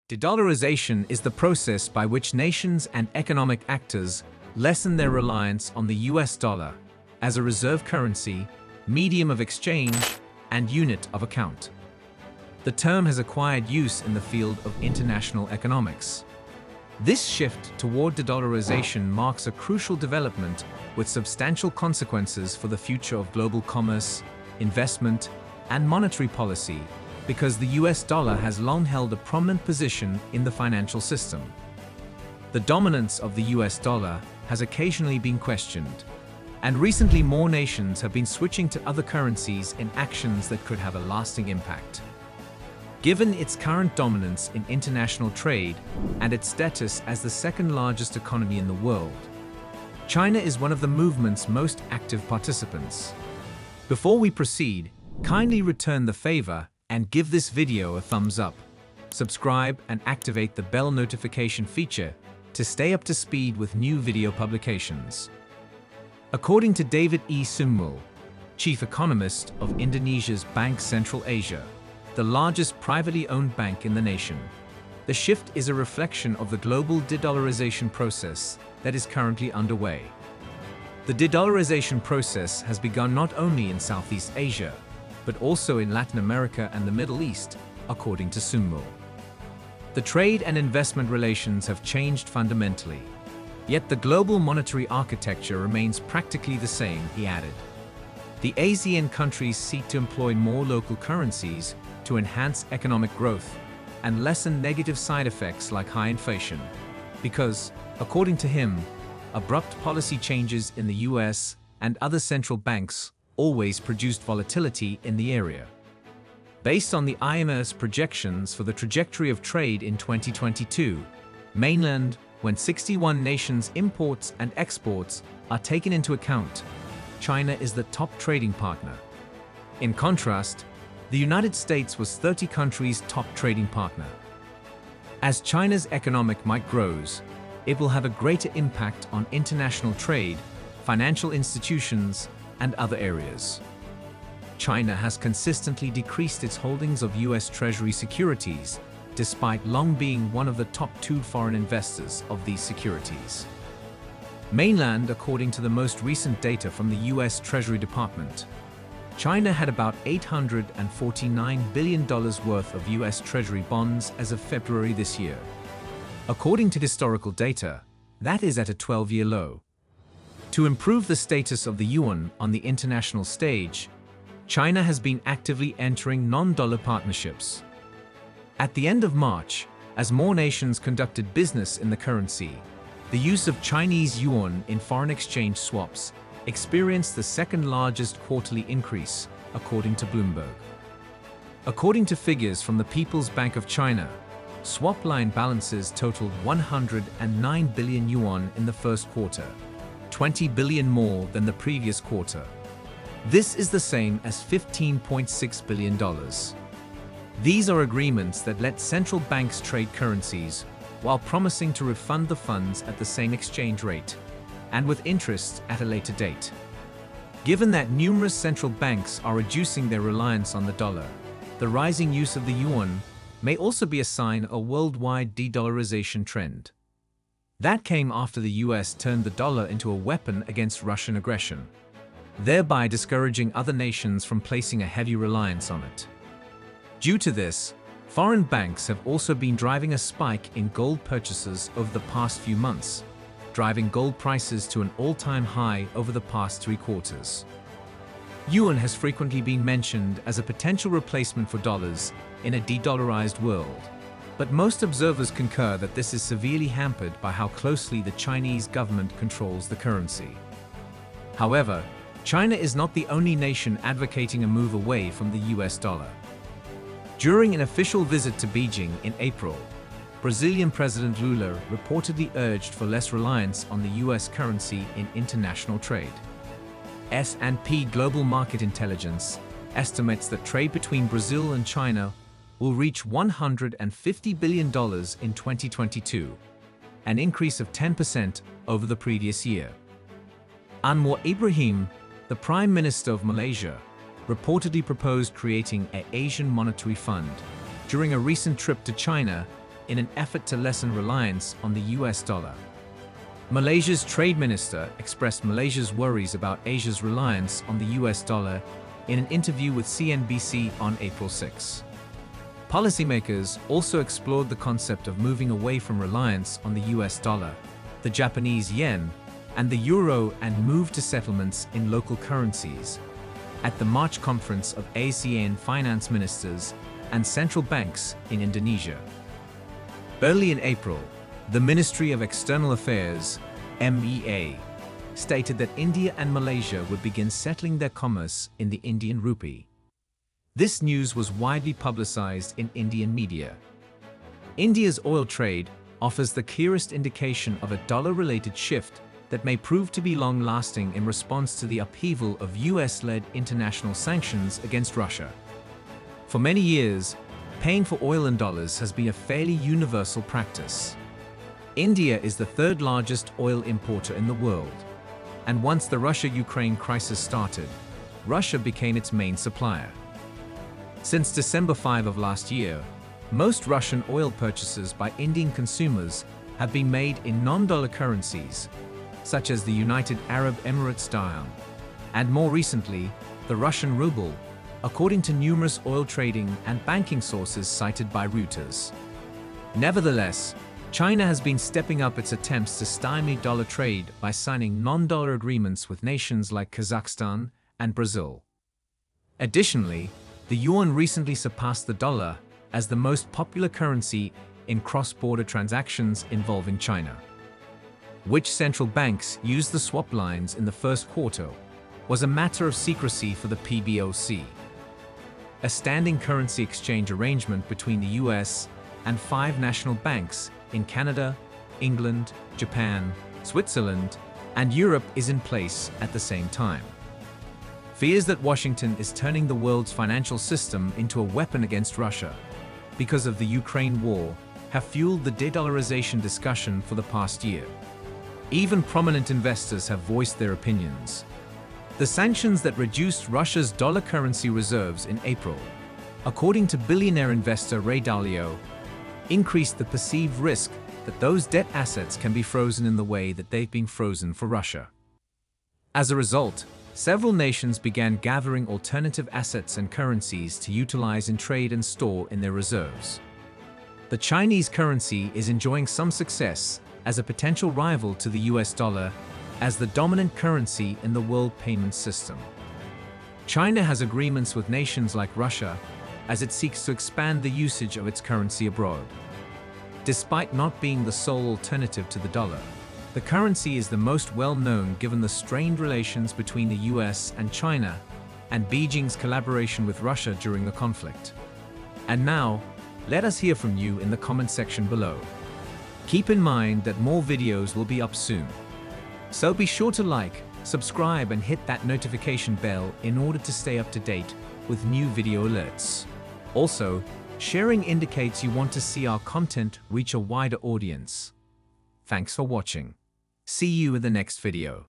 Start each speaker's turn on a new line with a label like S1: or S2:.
S1: De-dollarization is the process by which nations and economic actors lessen their reliance on the US dollar as a reserve currency, medium of exchange, and unit of account. The term has acquired use in the field of international economics. This shift toward de-dollarization marks a crucial development with substantial consequences for the future of global commerce, investment, and monetary policy, because the US dollar has long held a prominent position in the financial system. The dominance of the US dollar has occasionally been questioned, and recently more nations have been switching to other currencies in actions that could have a lasting impact. Given its current dominance in international trade and its status as the second largest economy in the world, China is one of the movement's most active participants. Before we proceed, kindly return the favor and give this video a thumbs up. Subscribe and activate the bell notification feature to stay up to speed with new video publications. According to David E. Sumual, chief economist of Indonesia's Bank Central Asia, the largest privately owned bank in the nation, the shift is a reflection of the global de-dollarization process that is currently underway. The de-dollarization process has begun not only in Southeast Asia, but also in Latin America and the Middle East, according to Sumual. The trade and investment relations have changed fundamentally, yet the global monetary architecture remains practically the same, he added. The ASEAN countries seek to employ more local currencies to enhance economic growth and lessen negative side effects like high inflation, because, according to him, abrupt policy changes in the US and other central banks always produced volatility in the area. Based on the IMF's projections for the trajectory of trade in 2022, mainland, when 61 nations' imports and exports are taken into account, China is the top trading partner. In contrast, the United States was 30 countries' top trading partner. As China's economic might grows, it will have a greater impact on international trade, financial institutions, and other areas. China has consistently decreased its holdings of US Treasury securities, despite long being one of the top 2 foreign investors of these securities. Mainland, according to the most recent data from the US Treasury Department, China had about $849 billion worth of US Treasury bonds as of February this year. According to historical data, that is at a 12-year low. To improve the status of the yuan on the international stage, China has been actively entering non-dollar partnerships. At the end of March, as more nations conducted business in the currency, the use of Chinese yuan in foreign exchange swaps experienced the second-largest quarterly increase, according to Bloomberg. According to figures from the People's Bank of China, swap line balances totaled 109 billion yuan in the first quarter, 20 billion more than the previous quarter. This is the same as $15.6 billion. These are agreements that let central banks trade currencies while promising to refund the funds at the same exchange rate and with interest at a later date. Given that numerous central banks are reducing their reliance on the dollar, the rising use of the yuan may also be a sign of a worldwide de-dollarization trend. That came after the US turned the dollar into a weapon against Russian aggression, thereby discouraging other nations from placing a heavy reliance on it. Due to this, foreign banks have also been driving a spike in gold purchases over the past few months, driving gold prices to an all-time high over the past 3 quarters. Yuan has frequently been mentioned as a potential replacement for dollars in a de-dollarized world, but most observers concur that this is severely hampered by how closely the Chinese government controls the currency. However, China is not the only nation advocating a move away from the US dollar. During an official visit to Beijing in April, Brazilian President Lula reportedly urged for less reliance on the US currency in international trade. S&P Global Market Intelligence estimates that trade between Brazil and China will reach $150 billion in 2022, an increase of 10% over the previous year. Anwar Ibrahim, the Prime Minister of Malaysia, reportedly proposed creating an Asian Monetary Fund during a recent trip to China in an effort to lessen reliance on the US dollar. Malaysia's trade minister expressed Malaysia's worries about Asia's reliance on the US dollar in an interview with CNBC on April 6. Policymakers also explored the concept of moving away from reliance on the US dollar, the Japanese yen, and the euro and move to settlements in local currencies at the March conference of ASEAN finance ministers and central banks in Indonesia. Early in April, the Ministry of External Affairs, MEA, stated that India and Malaysia would begin settling their commerce in the Indian rupee. This news was widely publicized in Indian media. India's oil trade offers the clearest indication of a dollar-related shift that may prove to be long-lasting in response to the upheaval of US-led international sanctions against Russia. For many years, paying for oil in dollars has been a fairly universal practice. India is the third largest oil importer in the world, and once the Russia-Ukraine crisis started, Russia became its main supplier. Since December 5 of last year, most Russian oil purchases by Indian consumers have been made in non-dollar currencies, such as the United Arab Emirates dirham, and more recently, the Russian ruble, according to numerous oil trading and banking sources cited by Reuters. Nevertheless, China has been stepping up its attempts to stymie dollar trade by signing non-dollar agreements with nations like Kazakhstan and Brazil. Additionally, the yuan recently surpassed the dollar as the most popular currency in cross-border transactions involving China. Which central banks used the swap lines in the first quarter was a matter of secrecy for the PBOC. A standing currency exchange arrangement between the US and 5 national banks in Canada, England, Japan, Switzerland, and Europe is in place at the same time. Fears that Washington is turning the world's financial system into a weapon against Russia because of the Ukraine war have fueled the de-dollarization discussion for the past year. Even prominent investors have voiced their opinions. The sanctions that reduced Russia's dollar currency reserves in April, according to billionaire investor Ray Dalio, increased the perceived risk that those debt assets can be frozen in the way that they've been frozen for Russia. As a result, several nations began gathering alternative assets and currencies to utilize in trade and store in their reserves. The Chinese currency is enjoying some success as a potential rival to the US dollar as the dominant currency in the world payment system. China has agreements with nations like Russia as it seeks to expand the usage of its currency abroad. Despite not being the sole alternative to the dollar, the currency is the most well-known given the strained relations between the US and China and Beijing's collaboration with Russia during the conflict. And now, let us hear from you in the comment section below. Keep in mind that more videos will be up soon. So be sure to like, subscribe and hit that notification bell in order to stay up to date with new video alerts. Also, sharing indicates you want to see our content reach a wider audience. Thanks for watching. See you in the next video.